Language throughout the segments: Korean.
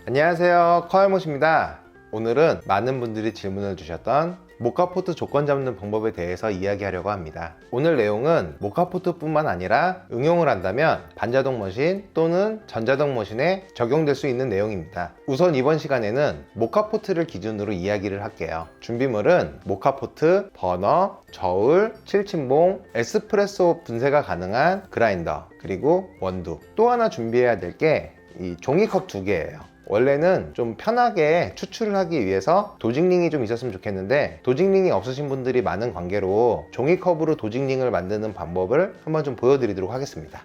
안녕하세요, 커알못입니다. 오늘은 많은 분들이 질문을 주셨던 모카포트 조건 잡는 방법에 대해서 이야기하려고 합니다. 오늘 내용은 모카포트 뿐만 아니라 응용을 한다면 반자동 머신 또는 전자동 머신에 적용될 수 있는 내용입니다. 우선 이번 시간에는 모카포트를 기준으로 이야기를 할게요. 준비물은 모카포트, 버너, 저울, 칠침봉, 에스프레소 분쇄가 가능한 그라인더, 그리고 원두. 또 하나 준비해야 될 게 이 종이컵 2개예요. 원래는 좀 편하게 추출을 하기 위해서 도직링이 좀 있었으면 좋겠는데 도직링이 없으신 분들이 많은 관계로 종이컵으로 도직링을 만드는 방법을 한번 좀 보여드리도록 하겠습니다.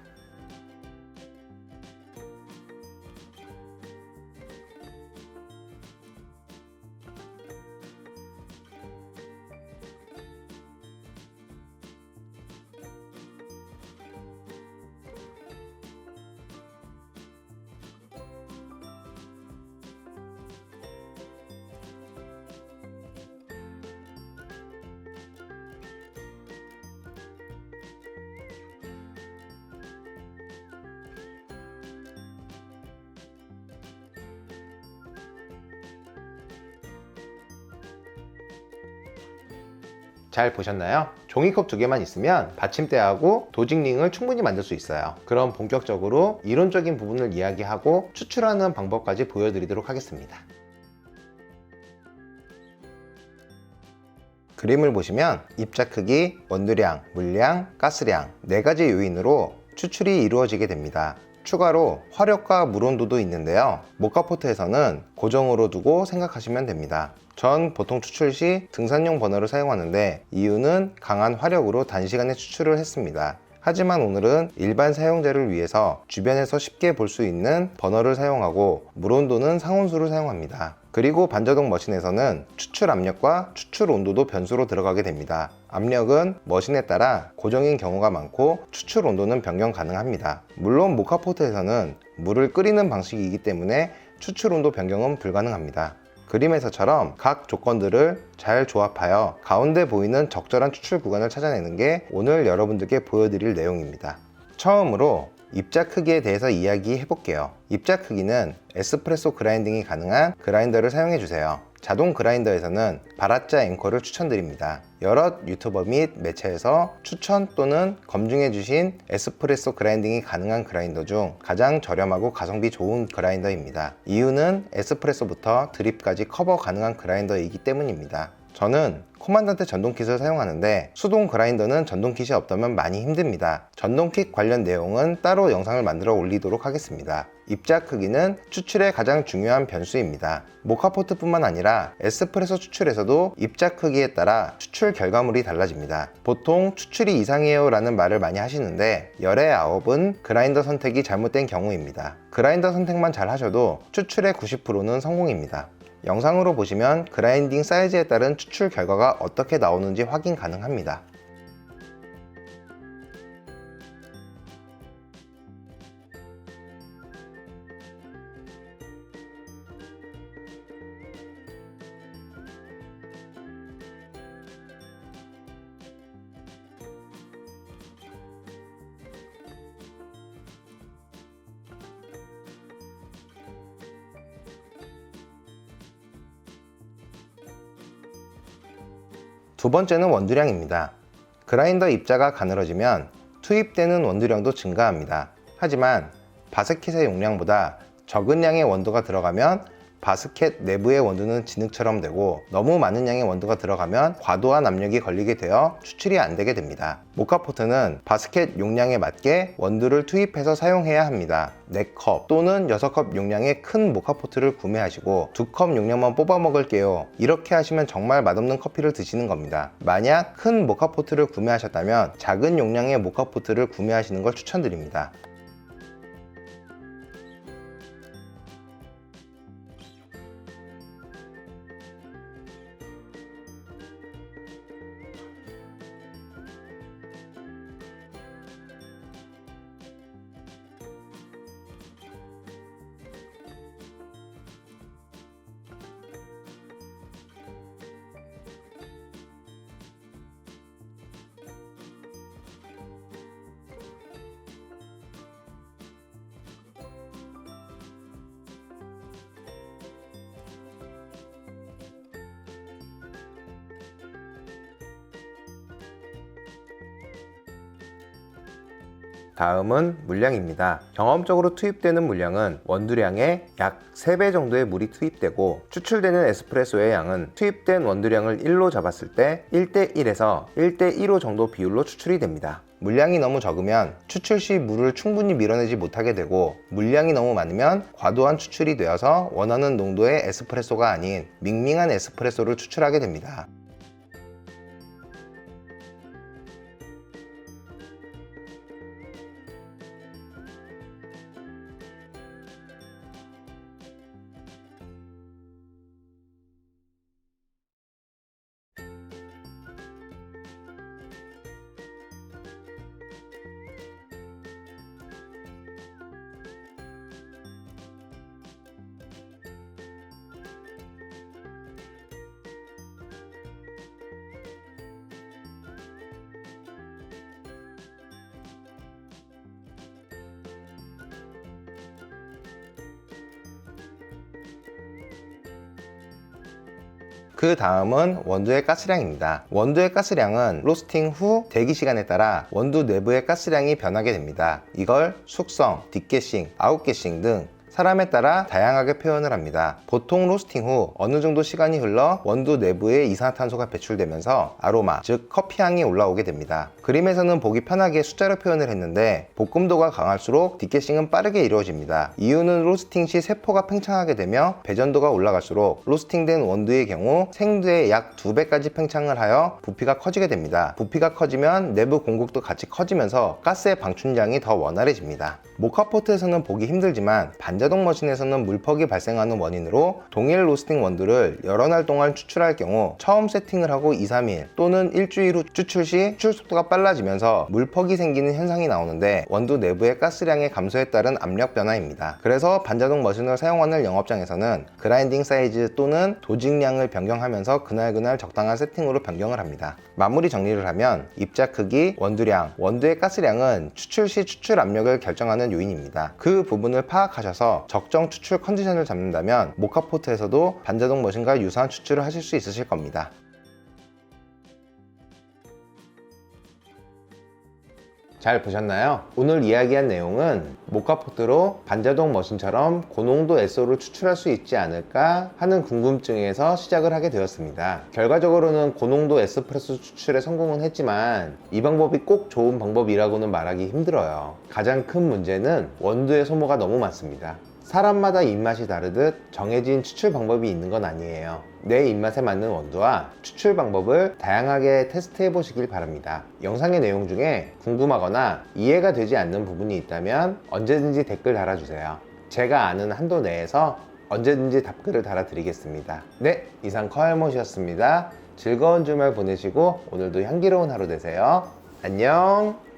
잘 보셨나요? 종이컵 2개만 있으면 받침대하고 도직링을 충분히 만들 수 있어요. 그럼 본격적으로 이론적인 부분을 이야기하고 추출하는 방법까지 보여드리도록 하겠습니다. 그림을 보시면 입자 크기, 원두량, 물량, 가스량 4가지 요인으로 추출이 이루어지게 됩니다. 추가로 화력과 물온도도 있는데요. 모카포트에서는 고정으로 두고 생각하시면 됩니다. 전 보통 추출 시 등산용 버너를 사용하는데 이유는 강한 화력으로 단시간에 추출을 했습니다. 하지만 오늘은 일반 사용자를 위해서 주변에서 쉽게 볼 수 있는 버너를 사용하고 물온도는 상온수를 사용합니다. 그리고 반자동 머신에서는 추출 압력과 추출 온도도 변수로 들어가게 됩니다. 압력은 머신에 따라 고정인 경우가 많고 추출 온도는 변경 가능합니다. 물론 모카포트에서는 물을 끓이는 방식이기 때문에 추출 온도 변경은 불가능합니다. 그림에서처럼 각 조건들을 잘 조합하여 가운데 보이는 적절한 추출 구간을 찾아내는 게 오늘 여러분들께 보여드릴 내용입니다. 처음으로 입자 크기에 대해서 이야기해 볼게요. 입자 크기는 에스프레소 그라인딩이 가능한 그라인더를 사용해 주세요. 자동 그라인더에서는 바라짜 앵커를 추천드립니다. 여러 유튜버 및 매체에서 추천 또는 검증해 주신 에스프레소 그라인딩이 가능한 그라인더 중 가장 저렴하고 가성비 좋은 그라인더입니다. 이유는 에스프레소부터 드립까지 커버 가능한 그라인더이기 때문입니다. 저는 코만단테 전동킷을 사용하는데 수동 그라인더는 전동킷이 없다면 많이 힘듭니다. 전동킷 관련 내용은 따로 영상을 만들어 올리도록 하겠습니다. 입자 크기는 추출의 가장 중요한 변수입니다. 모카포트 뿐만 아니라 에스프레소 추출에서도 입자 크기에 따라 추출 결과물이 달라집니다. 보통 추출이 이상해요 라는 말을 많이 하시는데 열의 9은 그라인더 선택이 잘못된 경우입니다. 그라인더 선택만 잘 하셔도 추출의 90%는 성공입니다. 영상으로 보시면 그라인딩 사이즈에 따른 추출 결과가 어떻게 나오는지 확인 가능합니다. 두 번째는 원두량입니다. 그라인더 입자가 가늘어지면 투입되는 원두량도 증가합니다. 하지만 바스켓의 용량보다 적은 양의 원두가 들어가면 바스켓 내부의 원두는 진흙처럼 되고 너무 많은 양의 원두가 들어가면 과도한 압력이 걸리게 되어 추출이 안 되게 됩니다. 모카포트는 바스켓 용량에 맞게 원두를 투입해서 사용해야 합니다. 4컵 또는 6컵 용량의 큰 모카포트를 구매하시고 2컵 용량만 뽑아 먹을게요. 이렇게 하시면 정말 맛없는 커피를 드시는 겁니다. 만약 큰 모카포트를 구매하셨다면 작은 용량의 모카포트를 구매하시는 걸 추천드립니다. 다음은 물량입니다. 경험적으로 투입되는 물량은 원두량의 약 3배 정도의 물이 투입되고 추출되는 에스프레소의 양은 투입된 원두량을 1로 잡았을 때 1대1에서 1대15 정도 비율로 추출이 됩니다. 물량이 너무 적으면 추출 시 물을 충분히 밀어내지 못하게 되고 물량이 너무 많으면 과도한 추출이 되어서 원하는 농도의 에스프레소가 아닌 밍밍한 에스프레소를 추출하게 됩니다. 그 다음은 원두의 가스량입니다. 원두의 가스량은 로스팅 후 대기 시간에 따라 원두 내부의 가스량이 변하게 됩니다. 이걸 숙성, 딥게싱, 아웃게싱 등 사람에 따라 다양하게 표현을 합니다. 보통 로스팅 후 어느 정도 시간이 흘러 원두 내부에 이산화탄소가 배출되면서 아로마, 즉 커피향이 올라오게 됩니다. 그림에서는 보기 편하게 숫자로 표현을 했는데 볶음도가 강할수록 딥게싱은 빠르게 이루어집니다. 이유는 로스팅 시 세포가 팽창하게 되며 배전도가 올라갈수록 로스팅된 원두의 경우 생두의 약 2배까지 팽창을 하여 부피가 커지게 됩니다. 부피가 커지면 내부 공급도 같이 커지면서 가스의 방출량이 더 원활해집니다. 모카포트에서는 보기 힘들지만 반자동 머신에서는 물퍽이 발생하는 원인으로 동일 로스팅 원두를 여러 날 동안 추출할 경우 처음 세팅을 하고 2-3일 또는 일주일 후 추출 시 추출 속도가 빨라지면서 물퍽이 생기는 현상이 나오는데 원두 내부의 가스량의 감소에 따른 압력 변화입니다. 그래서 반자동 머신을 사용하는 영업장에서는 그라인딩 사이즈 또는 도직량을 변경하면서 그날 적당한 세팅으로 변경을 합니다. 마무리 정리를 하면 입자 크기, 원두량, 원두의 가스량은 추출 시 추출 압력을 결정하는 요인입니다. 그 부분을 파악하셔서 적정 추출 컨디션을 잡는다면 모카포트에서도 반자동 머신과 유사한 추출을 하실 수 있으실 겁니다. 잘 보셨나요? 오늘 이야기한 내용은 모카포트로 반자동 머신처럼 고농도 SO를 추출할 수 있지 않을까 하는 궁금증에서 시작을 하게 되었습니다. 결과적으로는 고농도 에스프레소 추출에 성공은 했지만 이 방법이 꼭 좋은 방법이라고는 말하기 힘들어요. 가장 큰 문제는 원두의 소모가 너무 많습니다. 사람마다 입맛이 다르듯 정해진 추출 방법이 있는 건 아니에요. 내 입맛에 맞는 원두와 추출 방법을 다양하게 테스트해 보시길 바랍니다. 영상의 내용 중에 궁금하거나 이해가 되지 않는 부분이 있다면 언제든지 댓글 달아주세요. 제가 아는 한도 내에서 언제든지 답글을 달아드리겠습니다. 네, 이상 커알못이었습니다. 즐거운 주말 보내시고 오늘도 향기로운 하루 되세요. 안녕.